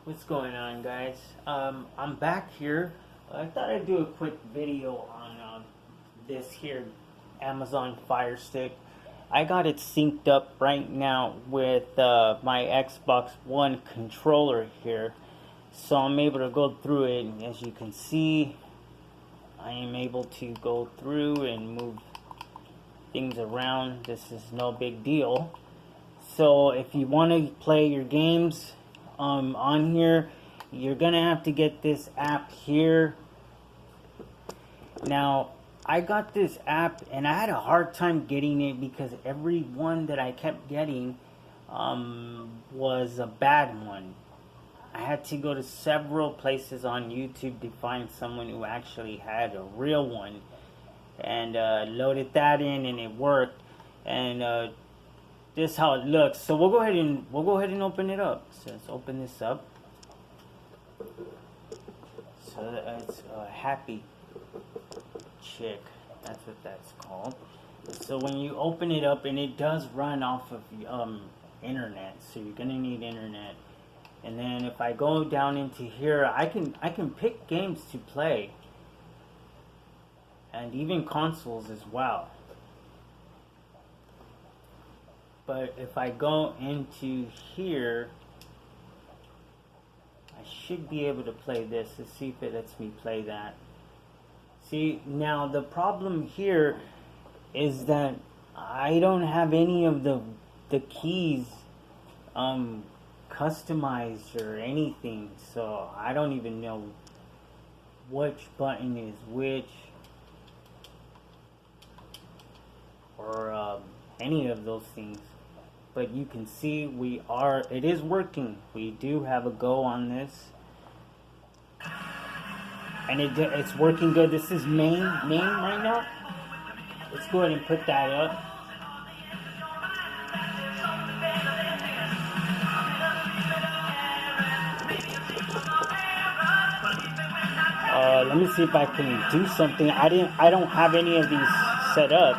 What's going on, guys? I'm back here. I thought I'd do a quick video on this here Amazon Fire Stick. I got it synced up right now with my Xbox One controller here, so I'm able to go through it. And as you can see, I am able to go through and move things around. This is no big deal. So if you want to play your games on here, you're gonna have to get this app here. Now, I got this app and I had a hard time getting it because every one that I kept getting was a bad one. I had to go to several places on YouTube to find someone who actually had a real one, and loaded that in, and it worked. And this is how it looks. So we'll go ahead and open it up. So let's open this up. So it's a happy chick. That's what that's called. So when you open it up, and it does run off of internet, so you're gonna need internet. And then if I go down into here, I can pick games to play, and even consoles as well. But if I go into here, I should be able to play this. Let's see if it lets me play that. See, now the problem here is that I don't have any of the keys customized or anything, so I don't even know which button is which, or any of those things. But you can see it is working. We do have a go on this, and it's working good. This is main right now. Let's go ahead and put that up. Let me see if I can do something. I don't have any of these set up.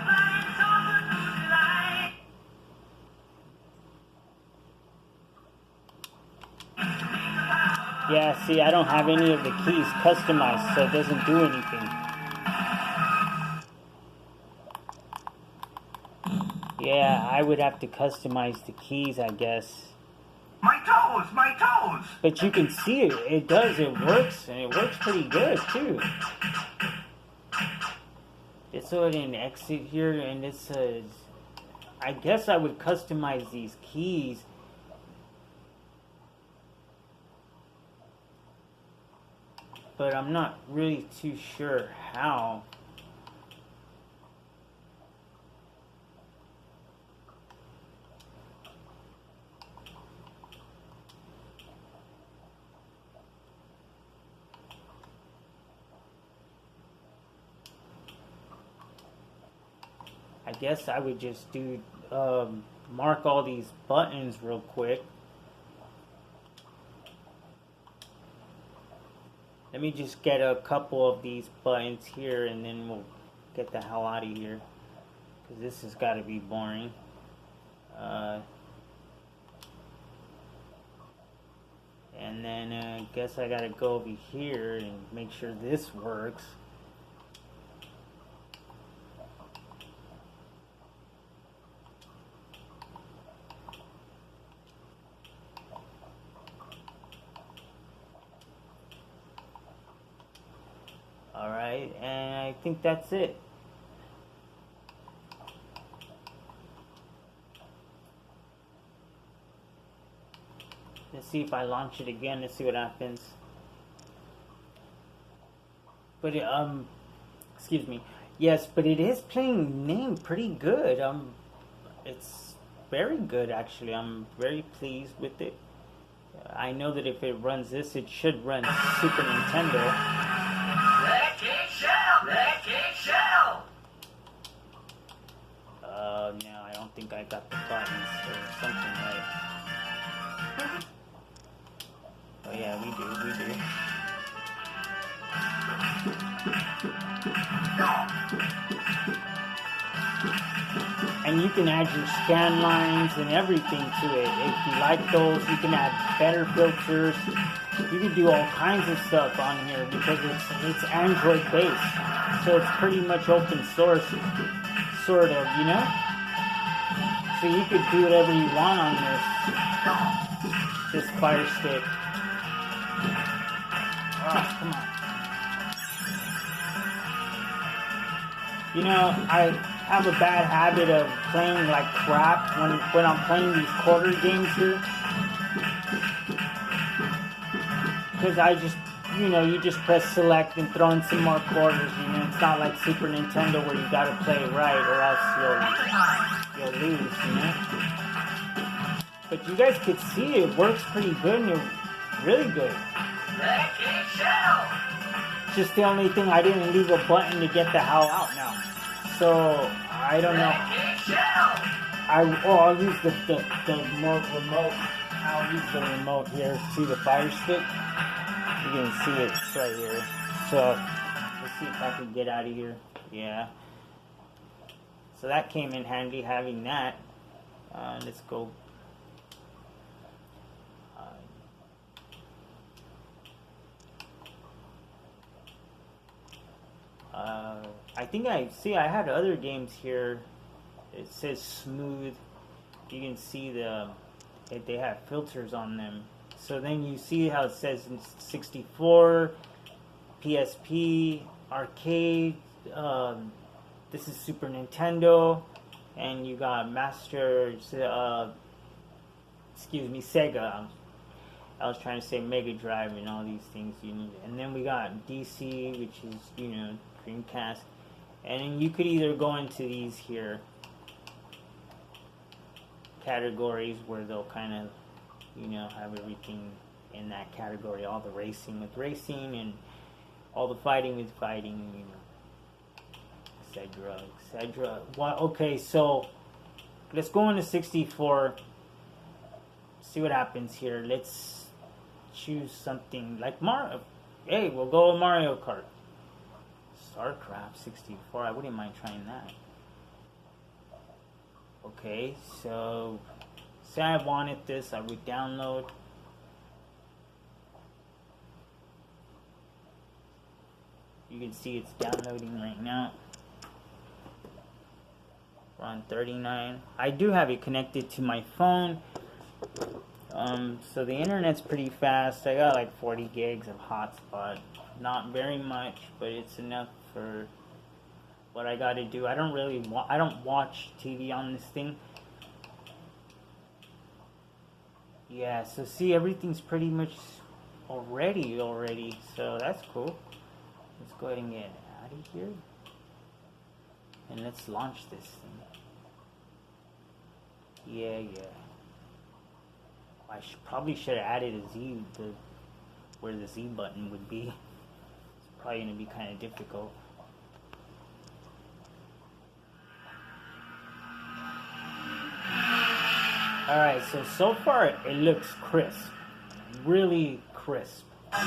Yeah, see, I don't have any of the keys customized, so it doesn't do anything. Yeah, I would have to customize the keys, I guess. My toes! But you can see it works, and it works pretty good, too. Let's go ahead and exit here, and it says, I guess I would customize these keys. But I'm not really too sure how. I guess I would just do mark all these buttons real quick. Let me just get a couple of these buttons here, and then we'll get the hell out of here, because this has got to be boring. And then I guess I got to go over here and make sure this works. Alright, and I think that's it. Let's see if I launch it again. Let's see what happens. But excuse me. Yes, but it is playing name pretty good. It's very good, actually. I'm very pleased with it. I know that if it runs this, it should run Super Nintendo. Let it shell! No, I don't think I got the buttons or something right. Oh yeah, we do. And and you can add your scan lines and everything to it. If you like those, you can add better filters. You can do all kinds of stuff on here because it's Android based, so it's pretty much open source, sort of, you know. So you could do whatever you want on this Fire Stick. Oh, come on. You know, I have a bad habit of playing like crap when I'm playing these quarter games here. Because I just, you know, you just press select and throw in some more quarters. You know, it's not like Super Nintendo where you gotta play it right or else you'll lose, you know. But you guys could see it works pretty good and it's really good. Just the only thing, I didn't leave a button to get the hell out now. So, I don't know. I'll use the remote. I'll use the remote here. See the Fire Stick? You can see it right here. So, let's see if I can get out of here. Yeah. So that came in handy, having that. Let's go. I think I had other games here. It says smooth. You can see they have filters on them. So then you see how it says 64, PSP, arcade. This is Super Nintendo, and you got Sega. I was trying to say Mega Drive and all these things you need. And then we got DC, which is, you know, Dreamcast. And then you could either go into these here categories where they'll kind of, you know, have everything in that category. All the racing with racing and all the fighting with fighting, you know. Etc. Well, okay, so let's go into 64. See what happens here. Let's choose something like Mario. Hey, we'll go with Mario Kart. StarCraft 64. I wouldn't mind trying that. Okay, so say I wanted this, I would download. You can see it's downloading right now. We're on 39. I do have it connected to my phone. So the internet's pretty fast. I got like 40 gigs of hotspot. Not very much, but it's enough for what I gotta do. I don't watch TV on this thing. Yeah, so see, everything's pretty much already, so that's cool. Let's go ahead and get out of here. And let's launch this thing. Yeah. I probably should have added a Z, where the Z button would be. It's probably going to be kind of difficult. Alright, so far it looks crisp. Really crisp. I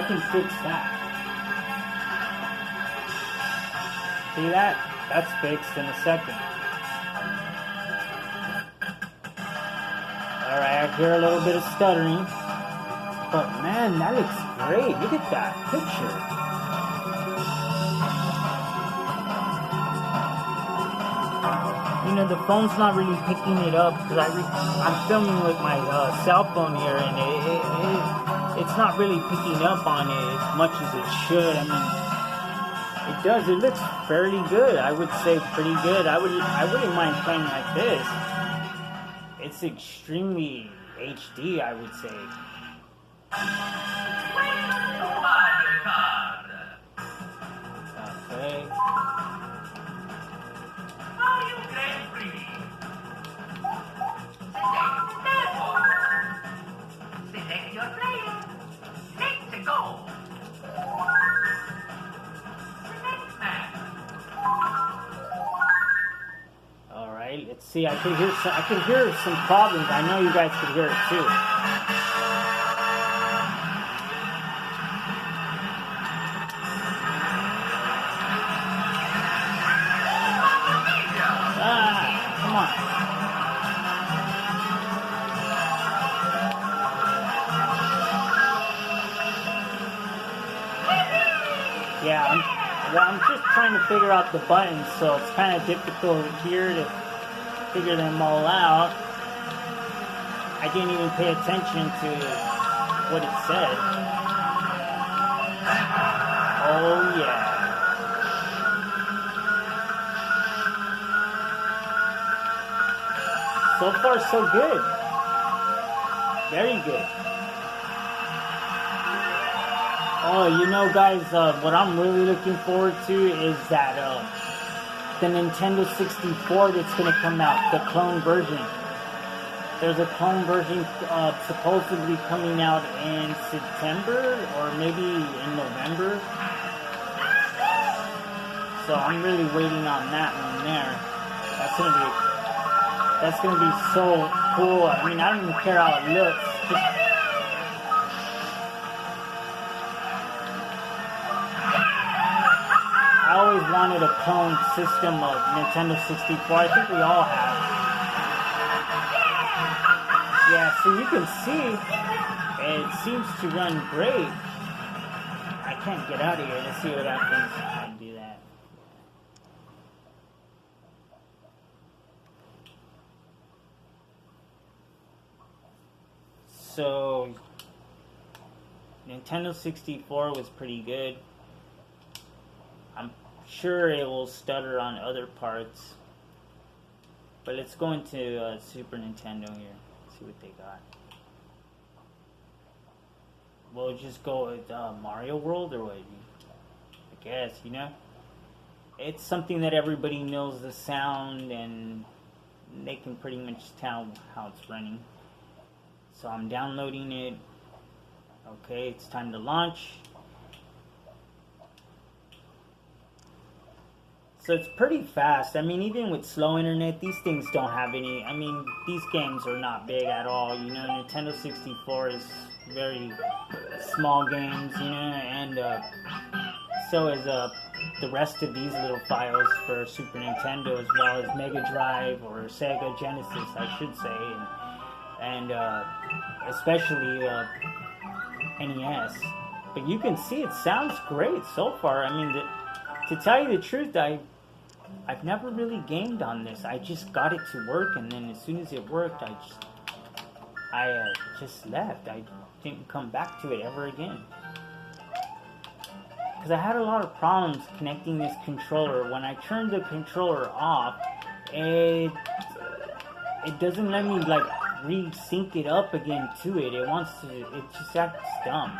can fix that. See that? That's fixed in a second. Alright, I hear a little bit of stuttering. But man, that looks great. Look at that picture. You know, the phone's not really picking it up because I'm filming with my cell phone here, and it's not really picking up on it as much as it should. I mean, it does. It looks fairly good. I would say pretty good. I wouldn't mind playing like this. It's extremely HD, I would say. Okay. Alright, let's see. I could hear some problems. I know you guys could hear it too. on. Yeah, I'm just trying to figure out the buttons, so it's kind of difficult here to figure them all out. I didn't even pay attention to what it said. Oh yeah. So far so good. Very good. Oh, you know guys, what I'm really looking forward to is that the Nintendo 64 that's going to come out, the clone version. There's a clone version supposedly coming out in September or maybe in November. So I'm really waiting on that one there. That's gonna be so cool. I mean, I don't even care how it looks. I always wanted a clone system of Nintendo 64. I think we all have. Yeah, so you can see it seems to run great. I can't get out of here. Let's see what happens if I do that. So Nintendo 64 was pretty good. I'm sure it will stutter on other parts. But let's go into Super Nintendo here. See what they got. We'll just go with Mario World or what? I guess, you know? It's something that everybody knows the sound and they can pretty much tell how it's running. So I'm downloading it. Okay, it's time to launch. So it's pretty fast. I mean, even with slow internet, these things don't have any... I mean, these games are not big at all, you know. Nintendo 64 is very small games, you know, and so is the rest of these little files for Super Nintendo, as well as Mega Drive or Sega Genesis, I should say, and especially NES. But you can see it sounds great so far. I mean, to tell you the truth, I've never really gamed on this. I just got it to work, and then as soon as it worked, I just left. I didn't come back to it ever again. Because I had a lot of problems connecting this controller. When I turned the controller off, it doesn't let me like re-sync it up again to it. It just acts dumb.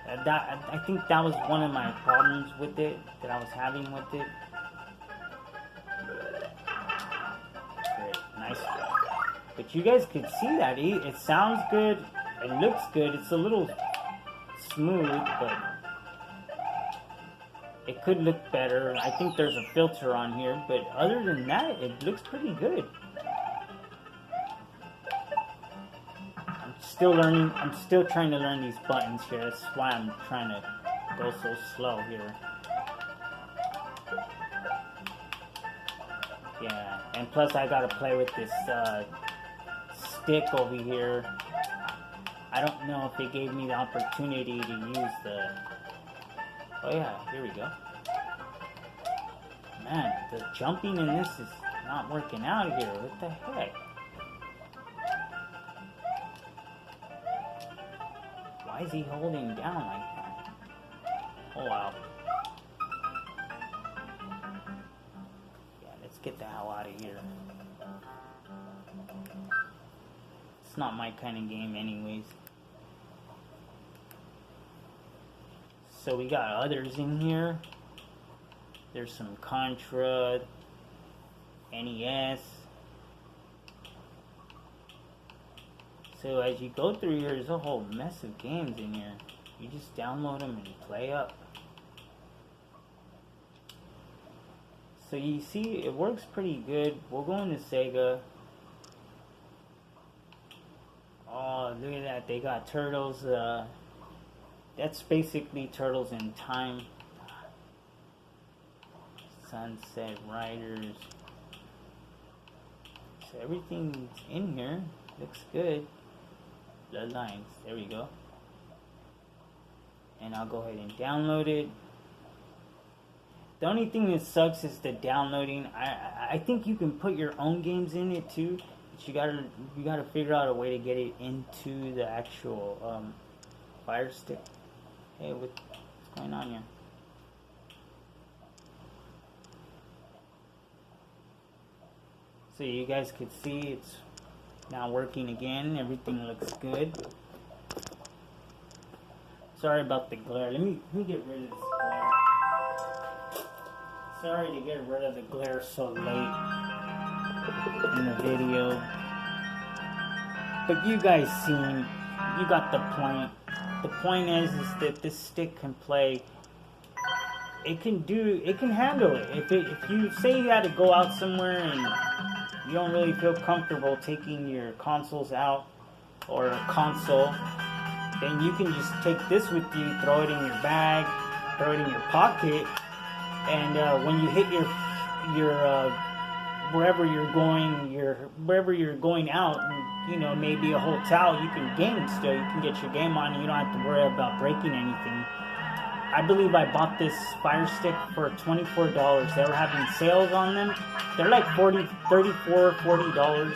I think that was one of my problems with it, that I was having with it. Great, nice. But you guys could see that it sounds good, it looks good. It's a little smooth, but it could look better. I think there's a filter on here, but other than that, it looks pretty good. I'm still trying to learn these buttons here. That's why I'm trying to go so slow here. Yeah, and plus I gotta play with this stick over here. I don't know if they gave me the opportunity to use the... Oh yeah, here we go. Man, the jumping in this is not working out here. What the heck? Why is he holding down like that? Oh wow. Yeah, let's get the hell out of here. It's not my kind of game anyways. So we got others in here. There's some Contra, NES. So as you go through here, there's a whole mess of games in here. You just download them and play up. So you see, it works pretty good. We'll go into Sega. Oh, look at that. They got Turtles. That's basically Turtles in Time. Sunset Riders. everything's in here. Looks good. Bloodlines. There we go. And I'll go ahead and download it. The only thing that sucks is the downloading. I think you can put your own games in it too, but you gotta figure out a way to get it into the actual Fire Stick. Hey, what's going on here? So you guys could see it's now working again. Everything looks good. Sorry about the glare. Let me get rid of this glare. Sorry to get rid of the glare so late in the video. But you guys seen, you got the point. The point is that this stick can play. It can handle it. If you say you had to go out somewhere and you don't really feel comfortable taking your consoles out or a console, then you can just take this with you, throw it in your bag, throw it in your pocket, and when you hit your wherever you're going out, and, maybe a hotel, you can game still. You can get your game on, and you don't have to worry about breaking anything. I believe I bought this Fire Stick for $24. They were having sales on them. They're like $34, $40.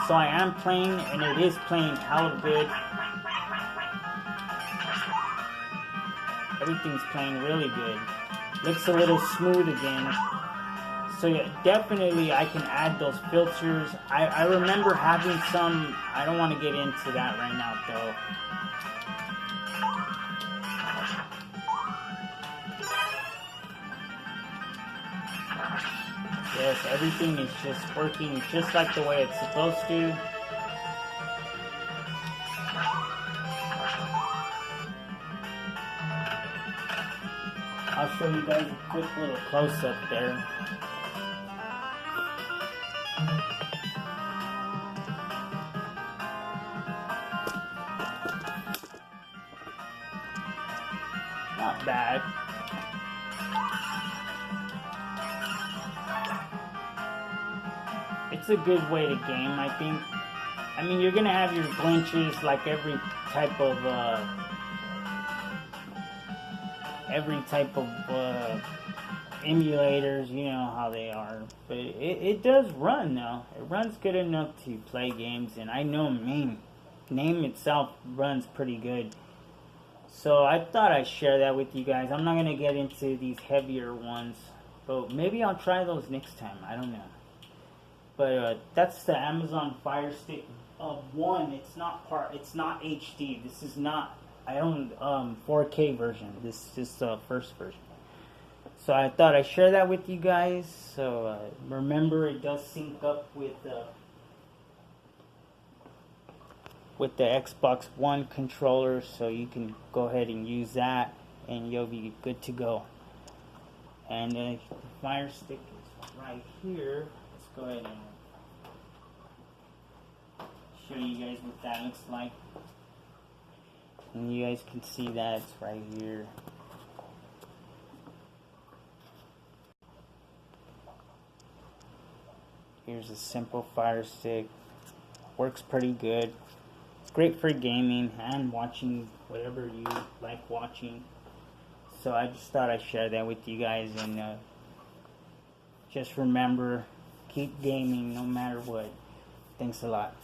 So I am playing, and it is playing hella good. Everything's playing really good. Looks a little smooth again. So yeah, definitely I can add those filters. I remember having some. I don't want to get into that right now though. Yes, everything is just working just like the way it's supposed to. I'll show you guys a quick little close-up there. Not bad. It's a good way to game, I think. I mean, you're gonna have your glitches like every type of emulators, you know how they are. But it does run though. It runs good enough to play games, and I know name itself runs pretty good. So I thought I'd share that with you guys. I'm not gonna get into these heavier ones, but maybe I'll try those next time. I don't know. But that's the Amazon Fire Stick 1. It's not HD. This is not. I own 4K version. This is the first version. So I thought I'd share that with you guys. So remember, it does sync up with the Xbox One controller, so you can go ahead and use that, and you'll be good to go. And the Fire Stick is right here. Let's go ahead and show you guys what that looks like. And you guys can see that it's right here. Here's a simple Fire Stick. Works pretty good. It's great for gaming and watching whatever you like watching. So I just thought I'd share that with you guys, and just remember, keep gaming no matter what. Thanks a lot.